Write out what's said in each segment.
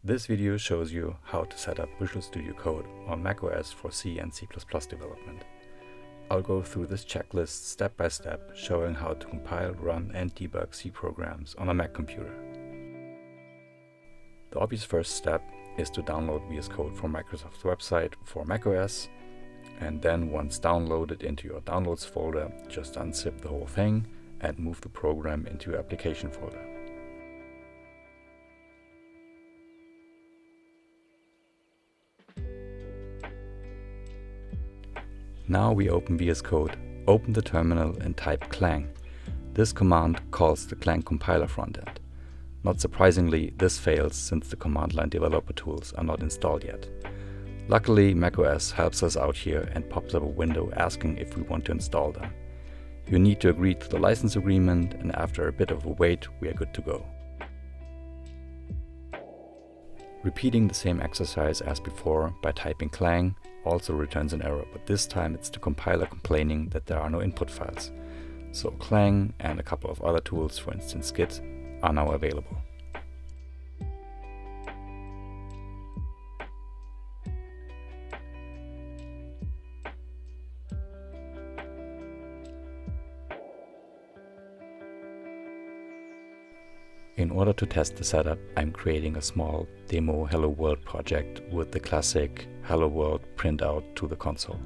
This video shows you how to set up Visual Studio Code on macOS for C and C++ development. I'll go through this checklist step by step, showing how to compile, run and debug C programs on a Mac computer. The obvious first step is to download VS Code from Microsoft's website for macOS, and then once downloaded into your Downloads folder, just unzip the whole thing and move the program into your Application folder. Now we open VS Code, open the terminal and type clang. This command calls the Clang compiler frontend. Not surprisingly, this fails since the command line developer tools are not installed yet. Luckily, macOS helps us out here and pops up a window asking if we want to install them. You need to agree to the license agreement, and after a bit of a wait, we are good to go. Repeating the same exercise as before by typing clang also returns an error, but this time it's the compiler complaining that there are no input files. So clang and a couple of other tools, for instance Git, are now available. In order to test the setup, I'm creating a small demo Hello World project with the classic Hello World printout to the console.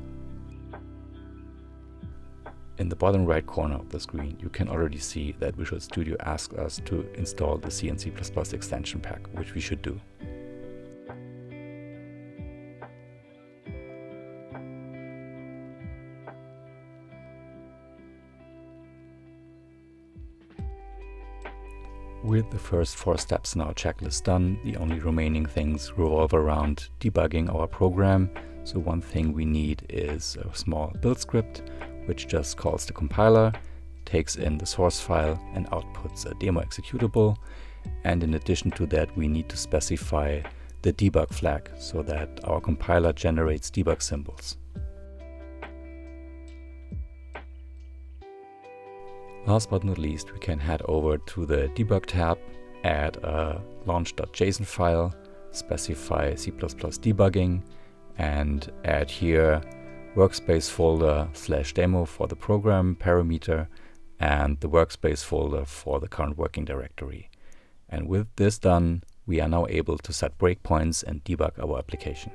In the bottom right corner of the screen, you can already see that Visual Studio asks us to install the C and C++ extension pack, which we should do. With the first 4 steps in our checklist done, the only remaining things revolve around debugging our program. So one thing we need is a small build script, which just calls the compiler, takes in the source file and outputs a demo executable. And in addition to that, we need to specify the debug flag so that our compiler generates debug symbols. Last but not least, we can head over to the debug tab, add a launch.json file, specify C++ debugging, and add here workspace folder /demo for the program parameter and the workspace folder for the current working directory. And with this done, we are now able to set breakpoints and debug our application.